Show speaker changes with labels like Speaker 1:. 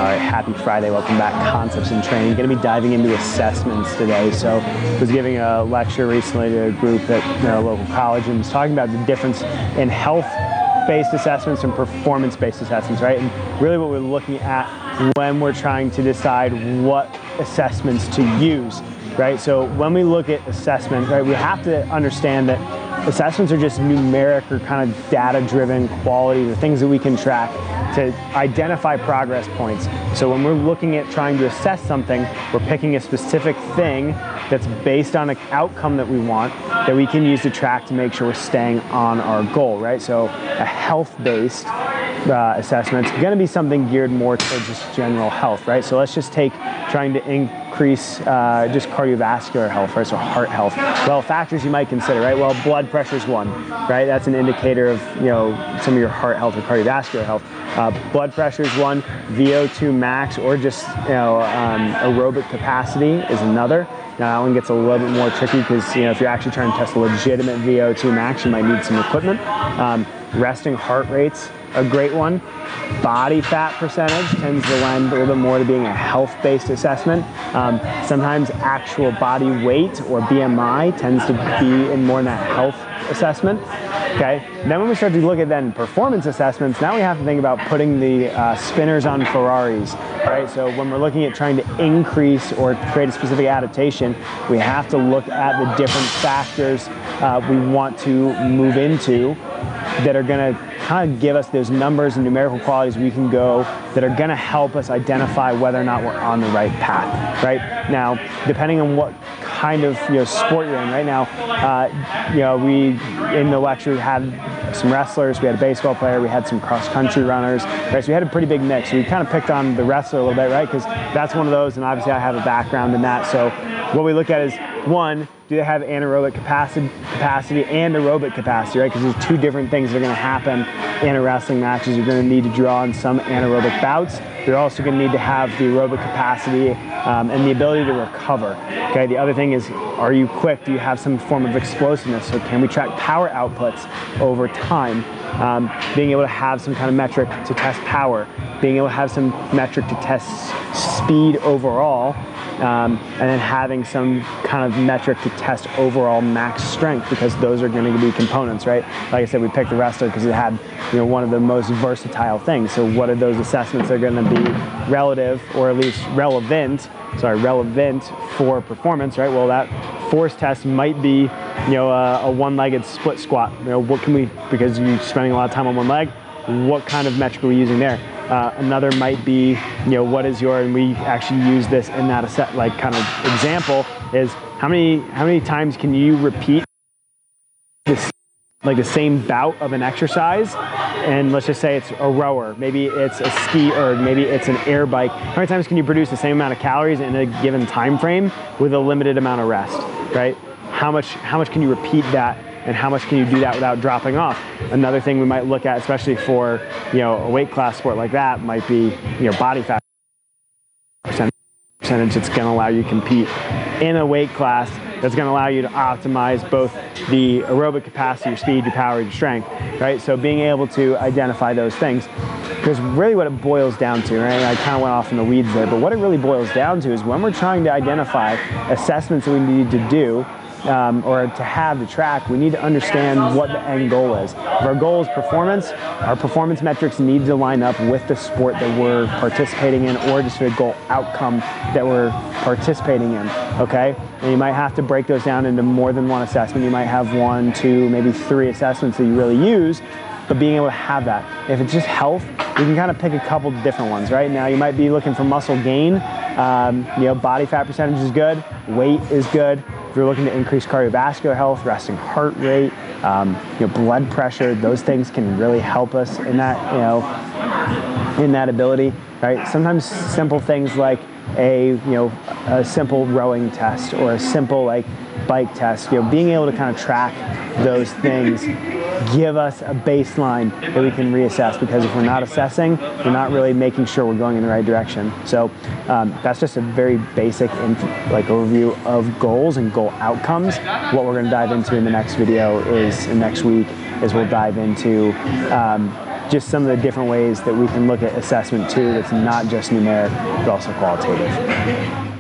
Speaker 1: All right, happy Friday. Welcome back, Concepts in Training. Going to be diving into assessments today. So I was giving a lecture recently to a group at a local college and was talking about the difference in health-based assessments and performance-based assessments, right? And really what we're looking at when we're trying to decide what assessments to use, right? So when we look at assessment, right, we have to understand that assessments are just numeric or kind of data-driven quality, the things that we can track to identify progress points. So when we're looking at trying to assess something, we're picking a specific thing that's based on an outcome that we want that we can use to track to make sure we're staying on our goal, right? So a health-based assessment is going to be something geared more towards just general health, right? So let's just take trying to increase just cardiovascular health, right? So heart health. Well, factors you might consider, right? Well, blood pressure is one, right? That's an indicator of, some of your heart health or cardiovascular health. Blood pressure is one, VO2 max, or just, aerobic capacity is another. Now that one gets a little bit more tricky because, if you're actually trying to test a legitimate VO2 max, you might need some equipment. Resting heart rate's a great one. Body fat percentage tends to lend a little bit more to being a health-based assessment. Sometimes actual body weight or BMI tends to be in more in that health assessment. Okay. Then when we start to look at then performance assessments, now we have to think about putting the spinners on Ferraris, right? So when we're looking at trying to increase or create a specific adaptation, we have to look at the different factors we want to move into that are going to kind of give us those numbers and numerical qualities we can go that are going to help us identify whether or not we're on the right path, right? Now, depending on what kind of sport you're in right now, we in the lecture we had some wrestlers, we had a baseball player, we had some cross-country runners, right? So we had a pretty big mix. We kind of picked on the wrestler a little bit, right? Because that's one of those, and obviously I have a background in that. So what we look at is, one, do they have anaerobic capacity and aerobic capacity, right? Because there's two different things that are going to happen in a wrestling match. Is you're going to need to draw on some anaerobic bouts. You're also going to need to have the aerobic capacity and the ability to recover. Okay. The other thing is, are you quick? Do you have some form of explosiveness? So can we track power outputs over time? Being able to have some kind of metric to test power, being able to have some metric to test speed overall. And then having some kind of metric to test overall max strength, because those are going to be components, right? Like I said, we picked the wrestler because it had, one of the most versatile things. So what are those assessments that are going to be relative, or at least relevant for performance, right? Well, that force test might be, a one-legged split squat. What can we, because you're spending a lot of time on one leg, what kind of metric are we using there? Another might be, what is your, and we actually use this in that kind of example, is how many times can you repeat this, like the same bout of an exercise? And let's just say it's a rower, maybe it's a ski erg, maybe it's an air bike. How many times can you produce the same amount of calories in a given time frame with a limited amount of rest, right? How much can you repeat that? And how much can you do that without dropping off? Another thing we might look at, especially for a weight class sport like that, might be body fat percentage that's going to allow you to compete in a weight class that's going to allow you to optimize both the aerobic capacity, your speed, your power, your strength, right? So being able to identify those things, because really what it boils down to, right? I kind of went off in the weeds there, but what it really boils down to is when we're trying to identify assessments that we need to do, or to have to track, we need to understand what the end goal is. If our goal is performance, our performance metrics need to line up with the sport that we're participating in, or just the goal outcome that we're participating in, okay? And you might have to break those down into more than one assessment. You might have 1, 2, maybe 3 assessments that you really use, but being able to have that. If it's just health, you can kind of pick a couple different ones, right? Now you might be looking for muscle gain. Body fat percentage is good, weight is good. If you're looking to increase cardiovascular health, resting heart rate, blood pressure, those things can really help us in that, in that ability, right? Sometimes simple things like a simple rowing test or a simple bike test, being able to kind of track those things give us a baseline that we can reassess, because if we're not assessing, we're not really making sure we're going in the right direction. So that's just a very basic overview of goals and goal outcomes. What we're going to dive into in the next video is, next week, is we'll dive into just some of the different ways that we can look at assessment too that's not just numeric, but also qualitative.